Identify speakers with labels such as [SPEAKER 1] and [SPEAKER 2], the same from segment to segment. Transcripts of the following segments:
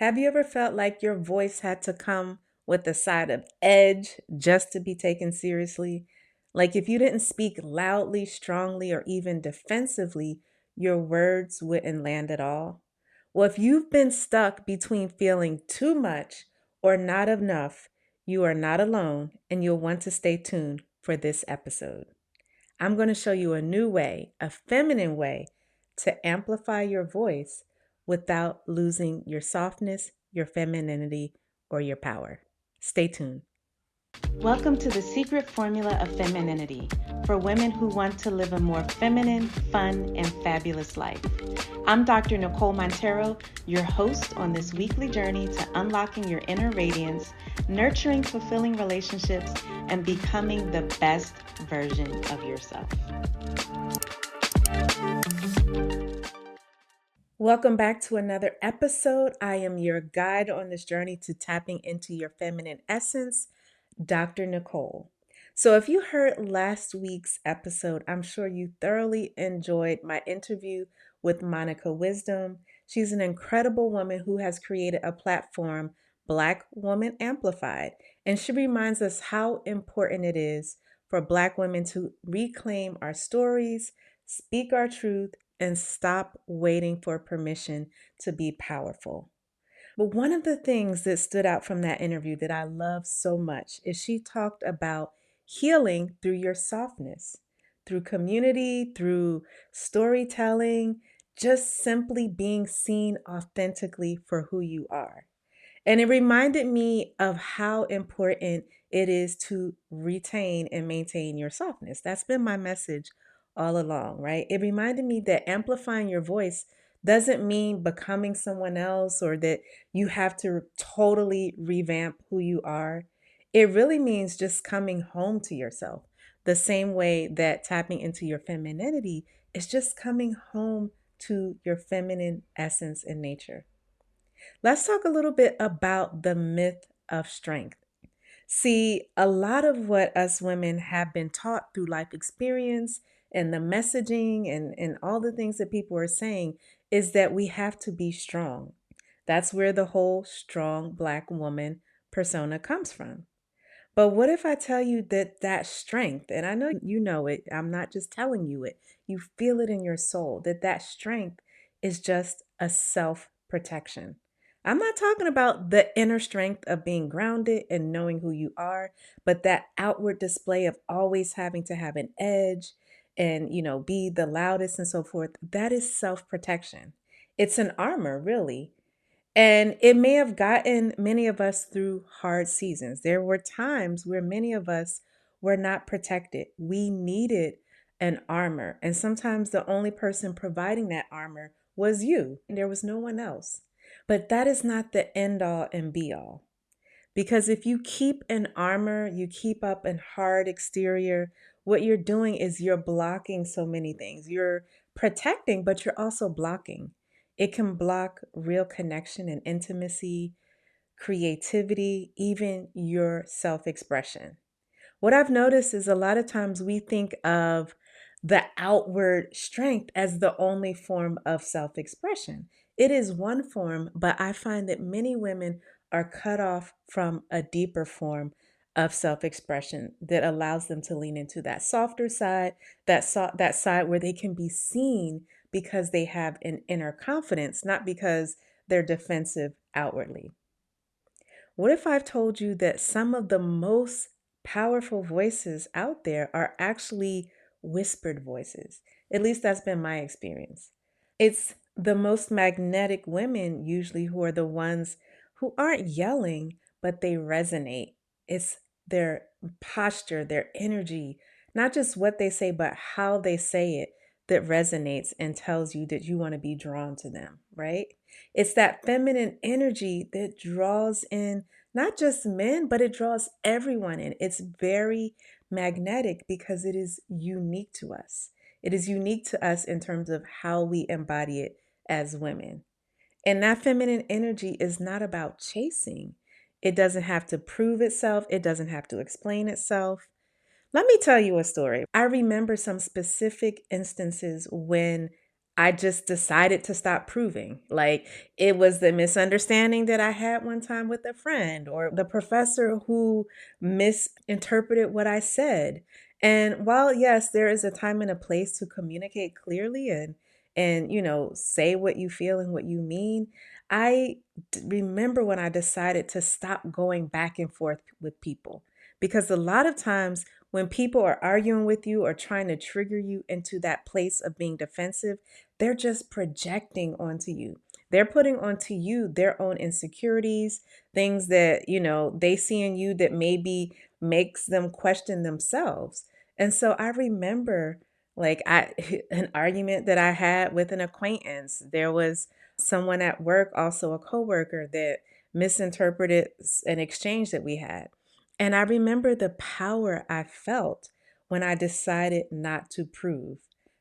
[SPEAKER 1] Have you ever felt like your voice had to come with a side of edge just to be taken seriously? Like if you didn't speak loudly, strongly, or even defensively, your words wouldn't land at all? Well, if you've been stuck between feeling too much or not enough, you are not alone and you'll want to stay tuned for this episode. I'm going to show you a new way, a feminine way to amplify your voice without losing your softness, your femininity, or your power. Stay tuned. Welcome to the secret formula of femininity for women who want to live a more feminine, fun, and fabulous life. I'm Dr. Nicole Montero, your host on this weekly journey to unlocking your inner radiance, nurturing fulfilling relationships, and becoming the best version of yourself. Welcome back to another episode. I am your guide on this journey to tapping into your feminine essence, Dr. Nicole. So, if you heard last week's episode, I'm sure you thoroughly enjoyed my interview with Monica Wisdom. She's an incredible woman who has created a platform, Black Woman Amplified, and she reminds us how important it is for Black women to reclaim our stories, speak our truth, and stop waiting for permission to be powerful. But one of the things that stood out from that interview that I love so much is she talked about healing through your softness, through community, through storytelling, just simply being seen authentically for who you are. And it reminded me of how important it is to retain and maintain your softness. That's been my message all along, right? It reminded me that amplifying your voice doesn't mean becoming someone else or that you have to totally revamp who you are. It really means just coming home to yourself, the same way that tapping into your femininity is just coming home to your feminine essence and nature. Let's talk a little bit about the myth of strength. See, a lot of what us women have been taught through life experience and the messaging and all the things that people are saying is that we have to be strong. That's where the whole strong Black woman persona comes from. But what if I tell you that that strength, and I know you know it, I'm not just telling you it, you feel it in your soul, that that strength is just a self protection. I'm not talking about the inner strength of being grounded and knowing who you are, but that outward display of always having to have an edge and, be the loudest and so forth. That is self protection. It's an armor, really. And it may have gotten many of us through hard seasons. There were times where many of us were not protected. We needed an armor. And sometimes the only person providing that armor was you. There was no one else. But that is not the end all and be all. Because if you keep an armor, you keep up an hard exterior, what you're doing is you're blocking so many things. You're protecting, but you're also blocking. It can block real connection and intimacy, creativity, even your self expression. What I've noticed is a lot of times we think of the outward strength as the only form of self expression. It is one form, but I find that many women are cut off from a deeper form of self expression that allows them to lean into that softer side, that side where they can be seen because they have an inner confidence, not because they're defensive outwardly. What if I've told you that some of the most powerful voices out there are actually whispered voices? At least that's been my experience. It's the most magnetic women, usually, who are the ones who aren't yelling, but they resonate. It's their posture, their energy, not just what they say, but how they say it that resonates and tells you that you want to be drawn to them, right? It's that feminine energy that draws in not just men, but it draws everyone in. It's very magnetic because it is unique to us. It is unique to us in terms of how we embody it as women. And that feminine energy is not about chasing. It doesn't have to prove itself, it doesn't have to explain itself. Let me tell you a story. I remember some specific instances when I just decided to stop proving. Like it was the misunderstanding that I had one time with a friend or the professor who misinterpreted what I said. And while yes, there is a time and a place to communicate clearly and say what you feel and what you mean, I remember when I decided to stop going back and forth with people because a lot of times when people are arguing with you or trying to trigger you into that place of being defensive, they're just projecting onto you. They're putting onto you their own insecurities, things that, they see in you that maybe makes them question themselves. And so I remember like I an argument that I had with an acquaintance. There was someone at work, also a coworker, that misinterpreted an exchange that we had. And I remember the power I felt when I decided not to prove.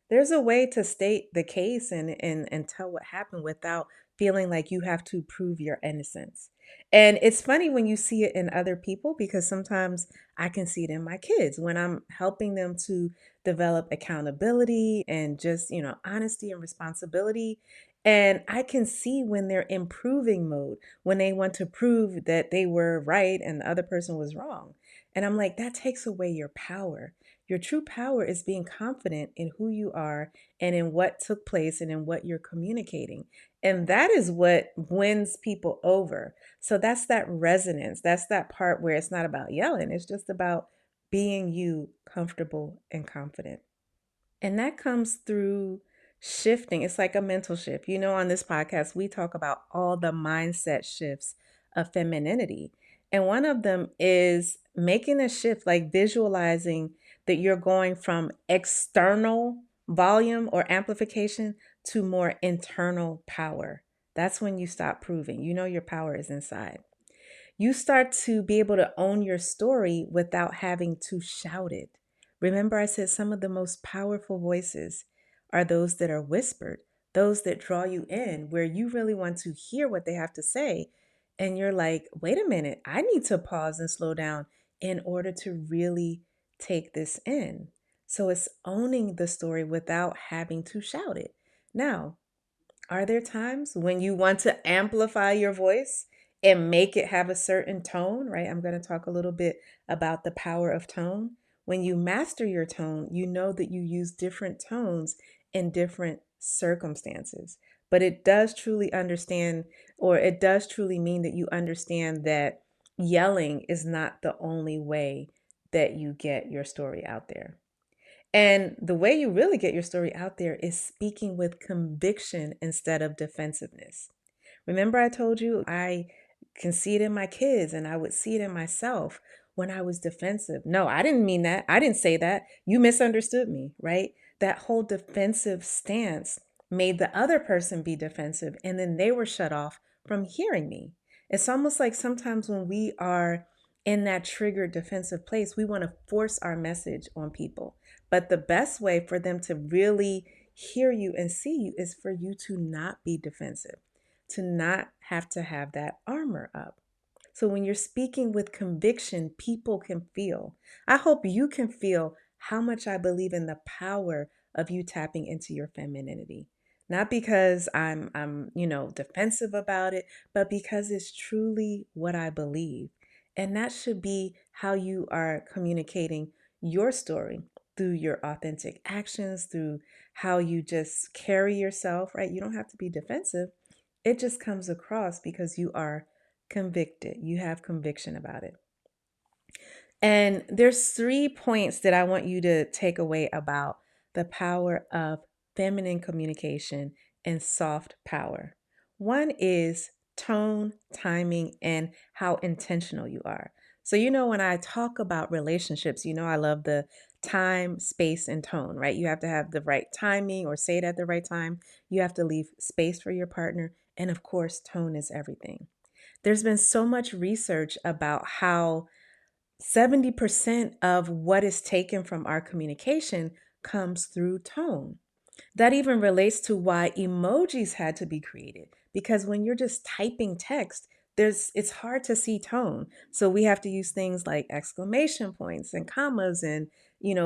[SPEAKER 1] There's a way to state the case and tell what happened without feeling like you have to prove your innocence. And it's funny when you see it in other people because sometimes I can see it in my kids when I'm helping them to develop accountability and just, honesty and responsibility. And I can see when they're in proving mode, when they want to prove that they were right and the other person was wrong. And I'm like, that takes away your power. Your true power is being confident in who you are and in what took place and in what you're communicating. And that is what wins people over. So that's that resonance. That's that part where it's not about yelling, it's just about being you, comfortable and confident. And that comes through shifting. It's like a mental shift. On this podcast, we talk about all the mindset shifts of femininity. And one of them is making a shift, like visualizing that you're going from external volume or amplification to more internal power. That's when you stop proving. Your power is inside. You start to be able to own your story without having to shout it. Remember, I said some of the most powerful voices are those that are whispered, those that draw you in, where you really want to hear what they have to say. And you're like, wait a minute, I need to pause and slow down in order to really take this in. So it's owning the story without having to shout it. Now, are there times when you want to amplify your voice and make it have a certain tone, right? I'm going to talk a little bit about the power of tone. When you master your tone, you know that you use different tones in different circumstances. But it does truly understand, or it does truly mean that you understand that yelling is not the only way that you get your story out there. And the way you really get your story out there is speaking with conviction instead of defensiveness. Remember, I told you I can see it in my kids and I would see it in myself when I was defensive. No, I didn't mean that. I didn't say that. You misunderstood me, right? That whole defensive stance made the other person be defensive and then they were shut off from hearing me. It's almost like sometimes when we are in that triggered defensive place, we want to force our message on people. But the best way for them to really hear you and see you is for you to not be defensive, to not have to have that armor up. So when you're speaking with conviction, people can feel. I hope you can feel how much I believe in the power of you tapping into your femininity. Not because I'm defensive about it, but because it's truly what I believe. And that should be how you are communicating your story through your authentic actions, through how you just carry yourself, right? You don't have to be defensive. It just comes across because you are convicted. You have conviction about it. And there's 3 points that I want you to take away about the power of feminine communication and soft power. One is tone, timing, and how intentional you are. So, when I talk about relationships, I love the time, space, and tone, right? You have to have the right timing or say it at the right time. You have to leave space for your partner. And of course, tone is everything. There's been so much research about how 70% of what is taken from our communication comes through tone. That even relates to why emojis had to be created because when you're just typing text, it's hard to see tone. So we have to use things like exclamation points and commas and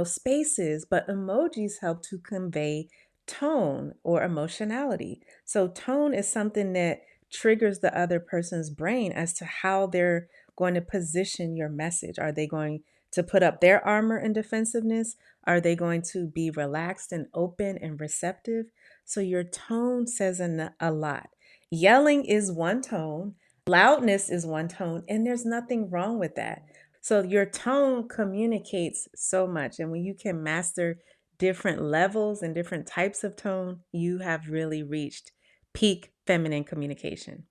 [SPEAKER 1] spaces, but emojis help to convey tone or emotionality. So, tone is something that triggers the other person's brain as to how they're going to position your message. Are they going to put up their armor and defensiveness? Are they going to be relaxed and open and receptive? So, your tone says a lot. Yelling is one tone, loudness is one tone, and there's nothing wrong with that. So, your tone communicates so much. And when you can master different levels and different types of tone, you have really reached peak feminine communication.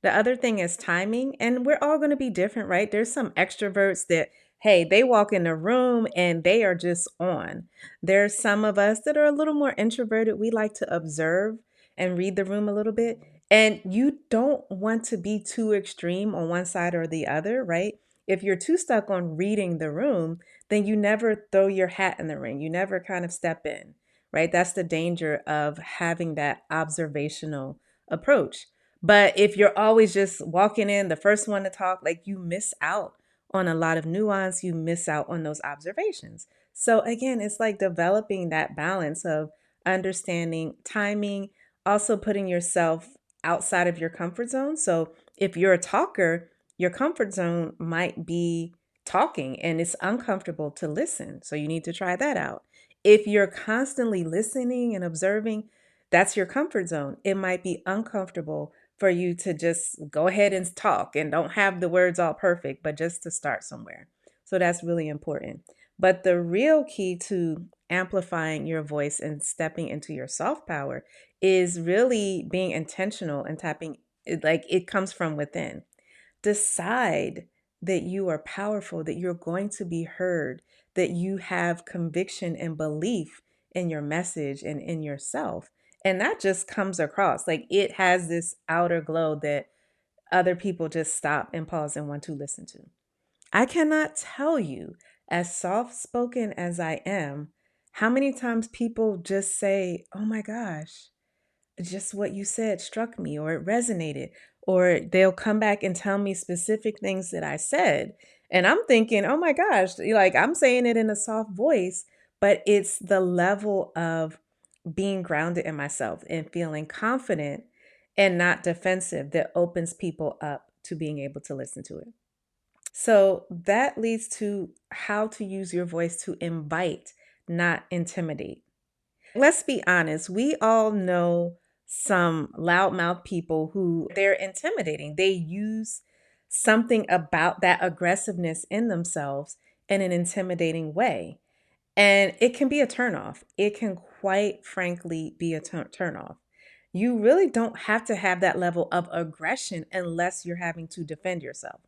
[SPEAKER 1] The other thing is timing, and we're all going to be different, right? There's some extroverts that, hey, they walk in the room and they are just on. There's some of us that are a little more introverted. We like to observe and read the room a little bit. And you don't want to be too extreme on one side or the other, right? If you're too stuck on reading the room, then you never throw your hat in the ring. You never kind of step in, right? That's the danger of having that observational approach. But if you're always just walking in, the first one to talk, like you miss out on a lot of nuance, you miss out on those observations. So again, it's like developing that balance of understanding timing, also putting yourself outside of your comfort zone. So if you're a talker, your comfort zone might be talking and it's uncomfortable to listen. So you need to try that out. If you're constantly listening and observing, that's your comfort zone. It might be uncomfortable for you to just go ahead and talk and don't have the words all perfect, but just to start somewhere. So that's really important. But the real key to amplifying your voice and stepping into your soft power is really being intentional and tapping like it comes from within. Decide that you are powerful, that you're going to be heard, that you have conviction and belief in your message and in yourself. And that just comes across like it has this outer glow that other people just stop and pause and want to listen to. I cannot tell you, as soft spoken as I am, how many times people just say, "Oh my gosh, just what you said struck me," or it resonated, or they'll come back and tell me specific things that I said. And I'm thinking, oh my gosh, like I'm saying it in a soft voice, but it's the level of being grounded in myself and feeling confident and not defensive that opens people up to being able to listen to it. So that leads to how to use your voice to invite, not intimidate. Let's be honest, we all know some loudmouth people who they're intimidating. They use something about that aggressiveness in themselves in an intimidating way. And it can be a turnoff. It can quite frankly be a turnoff. You really don't have to have that level of aggression unless you're having to defend yourself.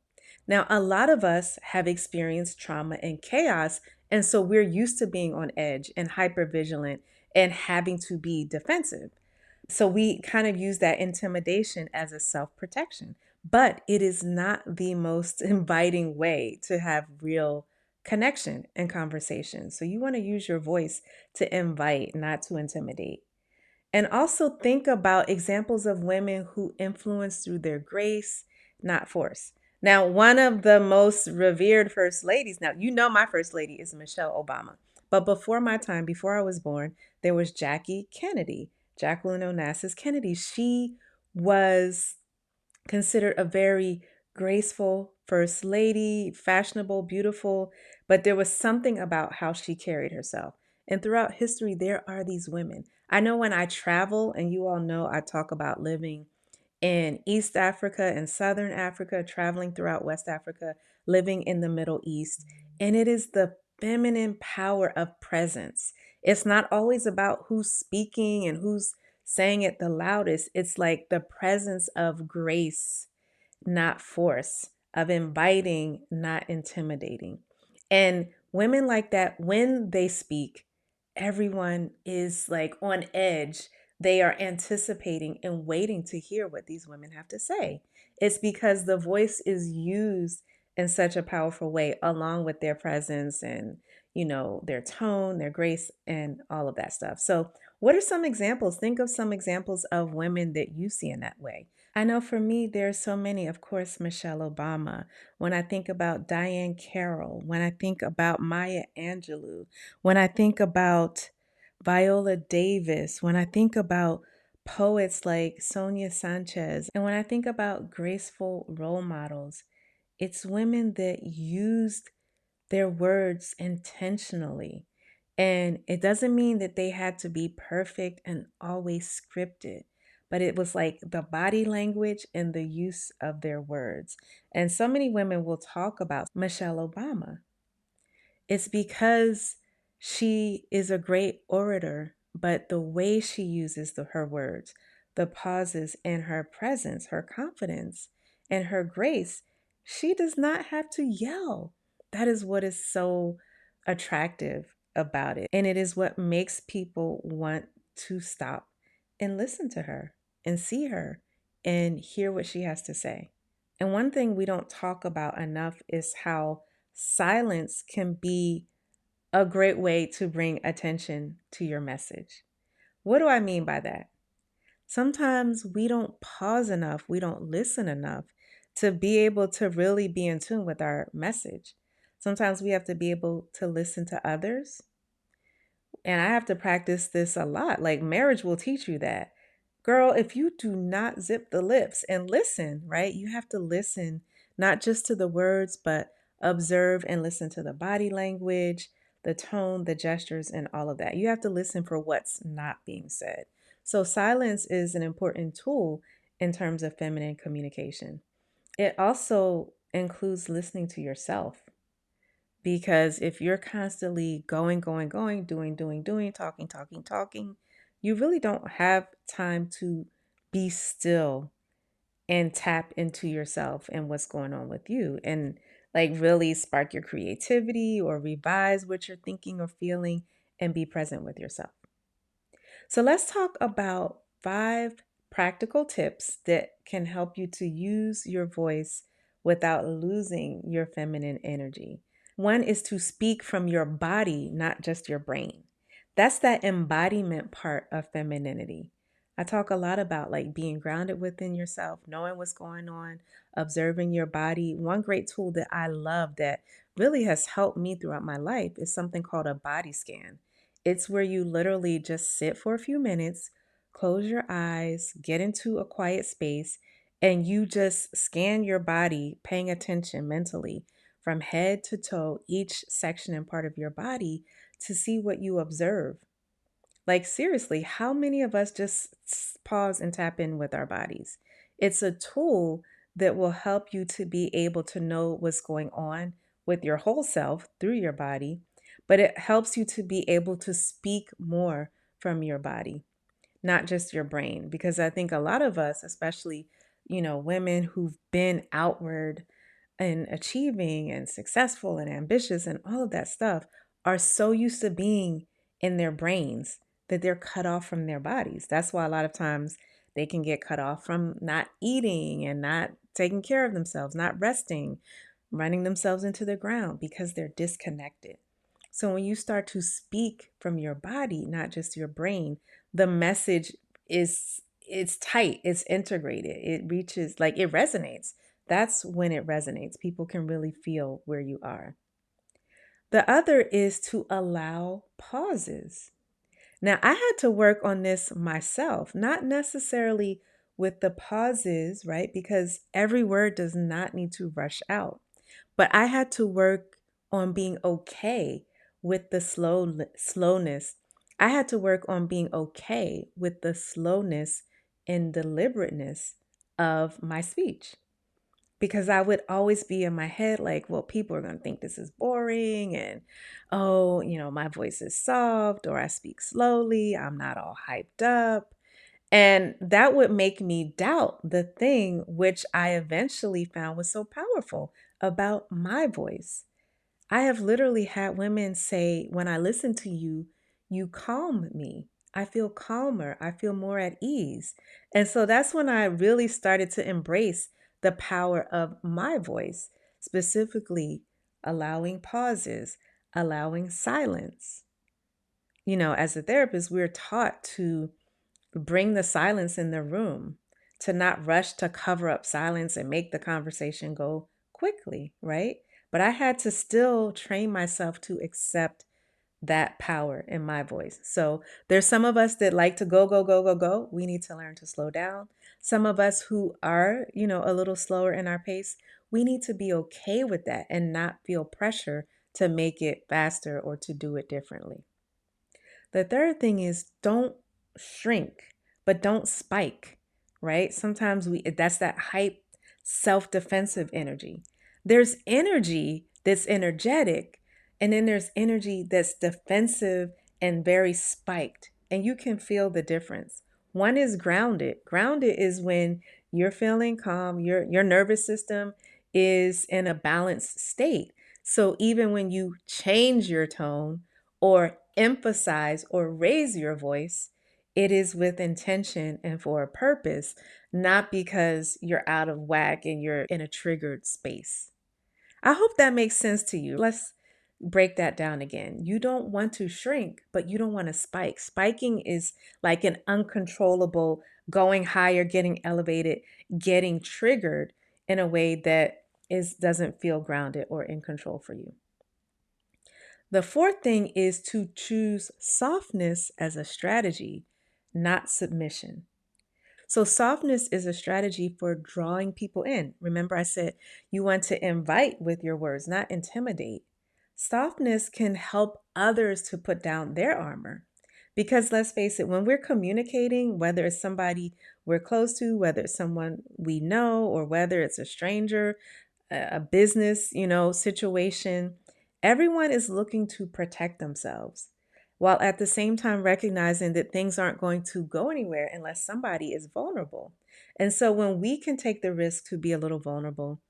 [SPEAKER 1] Now, a lot of us have experienced trauma and chaos, and so we're used to being on edge and hyper vigilant and having to be defensive. So we kind of use that intimidation as a self protection, but it is not the most inviting way to have real connection and conversation. So you want to use your voice to invite, not to intimidate. And also think about examples of women who influence through their grace, not force. Now, one of the most revered first ladies, now you know my first lady is Michelle Obama. But before my time, before I was born, there was Jackie Kennedy, Jacqueline Onassis Kennedy. She was considered a very graceful first lady, fashionable, beautiful, but there was something about how she carried herself. And throughout history, there are these women. I know when I travel, and you all know I talk about living in East Africa and Southern Africa, traveling throughout West Africa, living in the Middle East. And it is the feminine power of presence. It's not always about who's speaking and who's saying it the loudest. It's like the presence of grace, not force, of inviting, not intimidating. And women like that, when they speak, everyone is like on edge. They are anticipating and waiting to hear what these women have to say. It's because the voice is used in such a powerful way, along with their presence and, their tone, their grace, and all of that stuff. So, what are some examples? Think of some examples of women that you see in that way. I know for me, there's so many. Of course, Michelle Obama. When I think about Diane Carroll, when I think about Maya Angelou, when I think about Viola Davis, when I think about poets like Sonia Sanchez, and when I think about graceful role models, it's women that used their words intentionally. And it doesn't mean that they had to be perfect and always scripted, but it was like the body language and the use of their words. And so many women will talk about Michelle Obama. It's because she is a great orator, but the way she uses her words, the pauses, and her presence, her confidence, and her grace, she does not have to yell. That is what is so attractive about it. And it is what makes people want to stop and listen to her and see her and hear what she has to say. And one thing we don't talk about enough is how silence can be a great way to bring attention to your message. What do I mean by that? Sometimes we don't pause enough, we don't listen enough to be able to really be in tune with our message. Sometimes we have to be able to listen to others, and I have to practice this a lot. Like marriage will teach you that. Girl, if you do not zip the lips and listen, right? You have to listen not just to the words, but observe and listen to the body language, the tone, the gestures, and all of that. You have to listen for what's not being said. So, silence is an important tool in terms of feminine communication. It also includes listening to yourself. Because if you're constantly going, doing, talking, you really don't have time to be still and tap into yourself and what's going on with you and like really spark your creativity or revise what you're thinking or feeling and be present with yourself. So let's talk about 5 practical tips that can help you to use your voice without losing your feminine energy. One is to speak from your body, not just your brain. That's that embodiment part of femininity. I talk a lot about like being grounded within yourself, knowing what's going on, observing your body. One great tool that I love that really has helped me throughout my life is something called a body scan. It's where you literally just sit for a few minutes, close your eyes, get into a quiet space, and you just scan your body, paying attention mentally from head to toe, each section and part of your body to see what you observe. Like, seriously, how many of us just pause and tap in with our bodies? It's a tool that will help you to be able to know what's going on with your whole self through your body, but it helps you to be able to speak more from your body, not just your brain. Because I think a lot of us, especially, women who've been outward and achieving and successful and ambitious and all of that stuff are so used to being in their brains that they're cut off from their bodies. That's why a lot of times they can get cut off from not eating and not taking care of themselves, not resting, running themselves into the ground because they're disconnected. So when you start to speak from your body, not just your brain, the message is it's tight, it's integrated, it reaches like it resonates. That's when it resonates. People can really feel where you are. The other is to allow pauses. Now, I had to work on this myself, not necessarily with the pauses, right? Because every word does not need to rush out. But I had to work on being okay with the slowness. I had to work on being okay with the slowness and deliberateness of my speech because I would always be in my head like, well, people are going to think this is boring and oh, my voice is soft or I speak slowly, I'm not all hyped up. And that would make me doubt the thing which I eventually found was so powerful about my voice. I have literally had women say, when I listen to you, you calm me. I feel calmer. I feel more at ease. And so that's when I really started to embrace the power of my voice, specifically allowing pauses, allowing silence. As a therapist, we're taught to bring the silence in the room, to not rush to cover up silence and make the conversation go quickly, right? But I had to still train myself to accept that power in my voice. So there's some of us that like to go, go, go, go, go. We need to learn to slow down. Some of us who are, a little slower in our pace, we need to be okay with that and not feel pressure to make it faster or to do it differently. The third thing is don't shrink, but don't spike, right? Sometimes that's that hype, self-defensive energy. There's energy that's energetic, and then there's energy that's defensive and very spiked. And you can feel the difference. One is grounded. Grounded is when you're feeling calm, your nervous system is in a balanced state. So even when you change your tone, or emphasize or raise your voice, it is with intention and for a purpose, not because you're out of whack and you're in a triggered space. I hope that makes sense to you. Let's break that down again. You don't want to shrink, but you don't want to spike. Spiking is like an uncontrollable going higher, getting elevated, getting triggered in a way that doesn't feel grounded or in control for you. The fourth thing is to choose softness as a strategy, not submission. So, softness is a strategy for drawing people in. Remember, I said you want to invite with your words, not intimidate. Softness can help others to put down their armor. Because let's face it, when we're communicating, whether it's somebody we're close to, whether it's someone we know, or whether it's a stranger, a business, situation, everyone is looking to protect themselves while at the same time recognizing that things aren't going to go anywhere unless somebody is vulnerable. And so when we can take the risk to be a little vulnerable,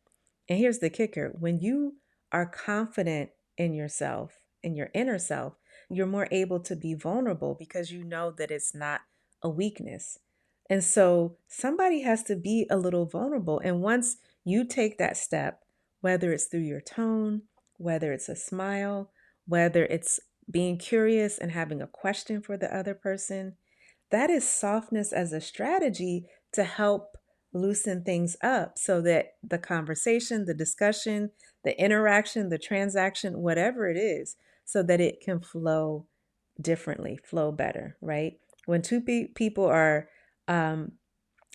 [SPEAKER 1] and here's the kicker, when you are confident in yourself, in your inner self, you're more able to be vulnerable because you know that it's not a weakness. And so somebody has to be a little vulnerable. And once you take that step, whether it's through your tone, whether it's a smile, whether it's being curious and having a question for the other person, that is softness as a strategy to help loosen things up so that the conversation, the discussion, the interaction, the transaction, whatever it is, so that it can flow differently, flow better, right? When two people are um,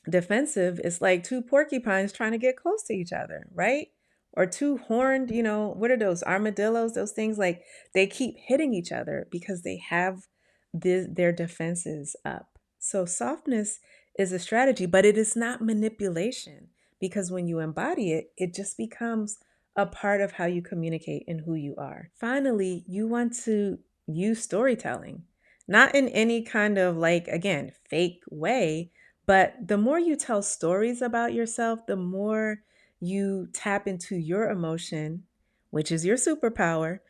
[SPEAKER 1] defensive, it's like two porcupines trying to get close to each other, right? Or two horned, what are those armadillos? Those things, like they keep hitting each other because they have their defenses up. So softness is a strategy, but it is not manipulation, because when you embody it, it just becomes a part of how you communicate and who you are. Finally, you want to use storytelling, not in any kind of, like, again, fake way, but the more you tell stories about yourself, the more you tap into your emotion, which is your superpower,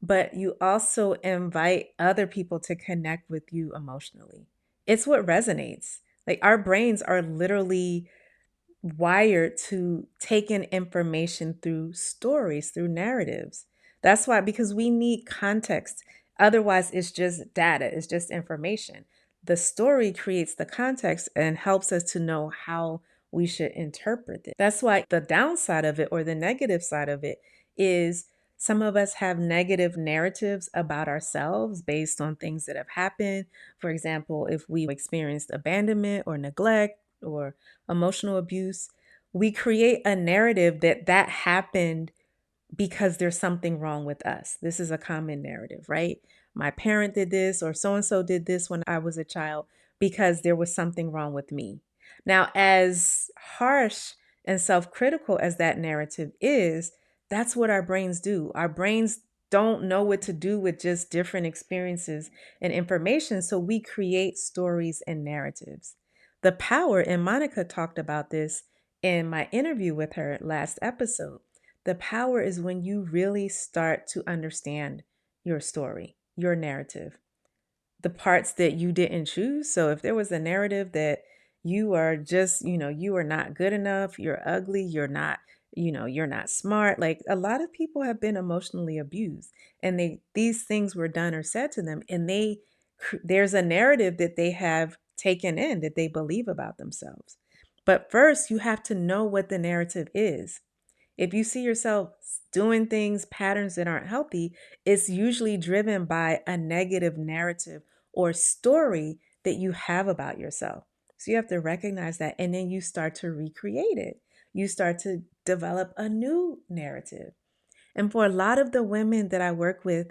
[SPEAKER 1] but you also invite other people to connect with you emotionally. It's what resonates. Like, our brains are literally wired to take in information through stories, through narratives. That's why, because we need context. Otherwise, it's just data, it's just information. The story creates the context and helps us to know how we should interpret it. That's why the downside of it, or the negative side of it, is some of us have negative narratives about ourselves based on things that have happened. For example, if we experienced abandonment or neglect or emotional abuse, we create a narrative that happened because there's something wrong with us. This is a common narrative, right? My parent did this, or so and so did this when I was a child because there was something wrong with me. Now, as harsh and self critical as that narrative is, that's what our brains do. Our brains don't know what to do with just different experiences and information. So we create stories and narratives. The power, and Monica talked about this in my interview with her last episode. The power is when you really start to understand your story, your narrative, the parts that you didn't choose. So if there was a narrative that you are just, you are not good enough, you're ugly, you're not smart. Like, a lot of people have been emotionally abused, and these things were done or said to them, and there's a narrative that they have taken in that they believe about themselves. But first, you have to know what the narrative is. If you see yourself doing things, patterns that aren't healthy, it's usually driven by a negative narrative or story that you have about yourself. So you have to recognize that, and then you start to recreate it. You start to develop a new narrative. And for a lot of the women that I work with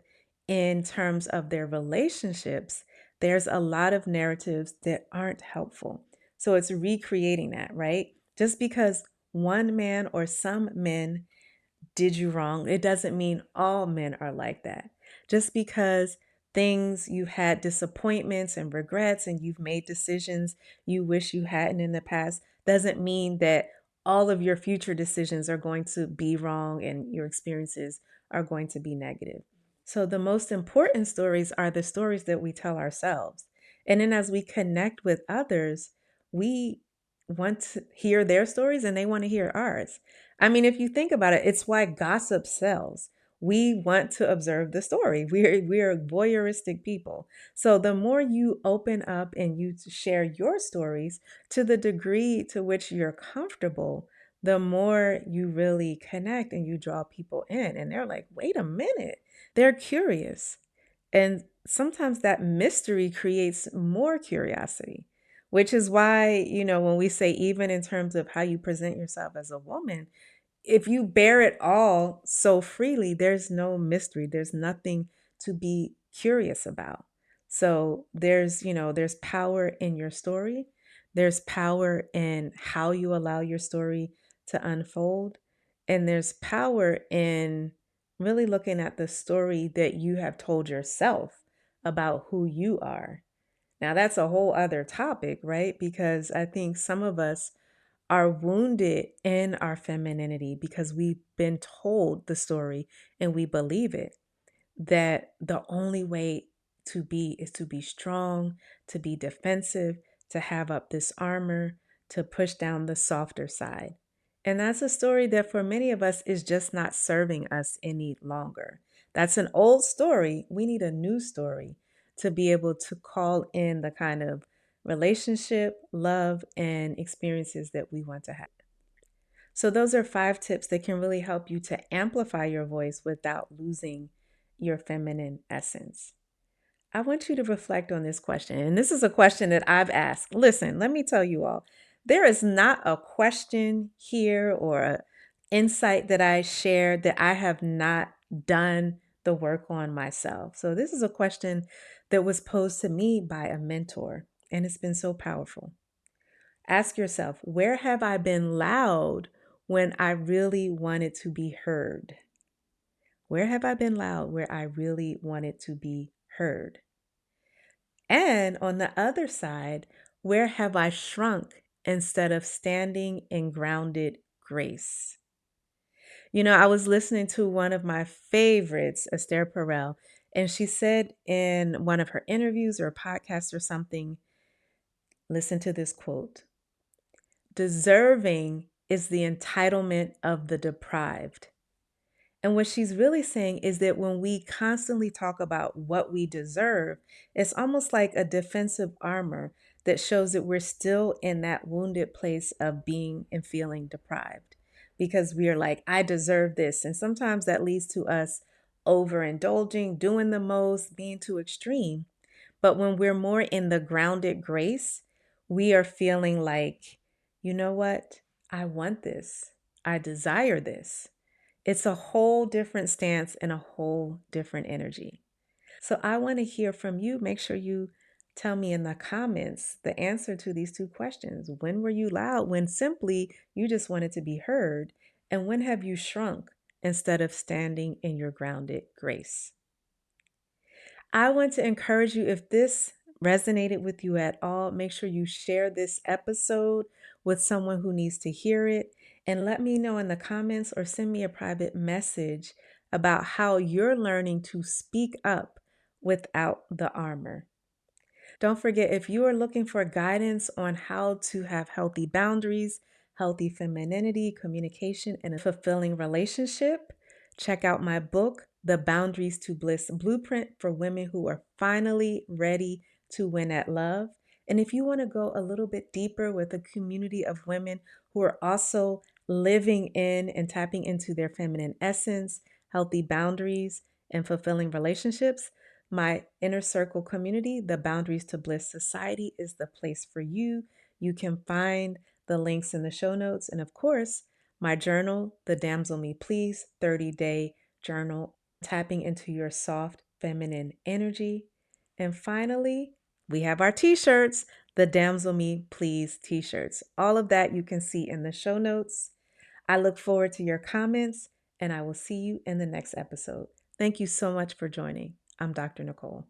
[SPEAKER 1] in terms of their relationships, there's a lot of narratives that aren't helpful. So it's recreating that, right? Just because one man or some men did you wrong, it doesn't mean all men are like that. Just because you've had disappointments and regrets and you've made decisions you wish you hadn't in the past doesn't mean that all of your future decisions are going to be wrong and your experiences are going to be negative. So the most important stories are the stories that we tell ourselves. And then as we connect with others, we want to hear their stories and they want to hear ours. I mean, if you think about it, it's why gossip sells. We want to observe the story. We're voyeuristic people. So the more you open up and you share your stories to the degree to which you're comfortable, the more you really connect and you draw people in. And they're like, wait a minute. They're curious. And sometimes that mystery creates more curiosity, which is why, when we say, even in terms of how you present yourself as a woman, if you bear it all so freely, there's no mystery. There's nothing to be curious about. So there's power in your story. There's power in how you allow your story to unfold. And there's power in really looking at the story that you have told yourself about who you are. Now, that's a whole other topic, right? Because I think some of us are wounded in our femininity because we've been told the story and we believe it, that the only way to be is to be strong, to be defensive, to have up this armor, to push down the softer side. And that's a story that for many of us is just not serving us any longer. That's an old story. We need a new story to be able to call in the kind of relationship, love, and experiences that we want to have. So, those are 5 tips that can really help you to amplify your voice without losing your feminine essence. I want you to reflect on this question. And this is a question that I've asked. Listen, let me tell you all, there is not a question here or an insight that I shared that I have not done the work on myself. So, this is a question that was posed to me by a mentor, and it's been so powerful. Ask yourself, where have I been loud when I really wanted to be heard? Where have I been loud where I really wanted to be heard? And on the other side, where have I shrunk instead of standing in grounded grace? I was listening to one of my favorites, Esther Perel, and she said in one of her interviews or a podcast or something, listen to this quote: deserving is the entitlement of the deprived. And what she's really saying is that when we constantly talk about what we deserve, it's almost like a defensive armor that shows that we're still in that wounded place of being and feeling deprived because we are like, I deserve this. And sometimes that leads to us overindulging, doing the most, being too extreme. But when we're more in the grounded grace, we are feeling like, you know what? I want this. I desire this. It's a whole different stance and a whole different energy. So I want to hear from you. Make sure you tell me in the comments the answer to these 2 questions. When were you loud? When simply you just wanted to be heard? And when have you shrunk instead of standing in your grounded grace? I want to encourage you, if this resonated with you at all, make sure you share this episode with someone who needs to hear it. And let me know in the comments or send me a private message about how you're learning to speak up without the armor. Don't forget, if you are looking for guidance on how to have healthy boundaries, healthy femininity, communication, and a fulfilling relationship, check out my book, The Boundaries to Bliss Blueprint for Women Who Are Finally Ready to Win at Love. And if you want to go a little bit deeper with a community of women who are also living in and tapping into their feminine essence, healthy boundaries, and fulfilling relationships, my inner circle community, the Boundaries to Bliss Society, is the place for you. You can find the links in the show notes. And of course, my journal, the Damsel Me Please 30-day journal, tapping into your soft feminine energy. And finally, we have our t-shirts, the Damsel Me Please t-shirts. All of that you can see in the show notes. I look forward to your comments, and I will see you in the next episode. Thank you so much for joining. I'm Dr. Nicole.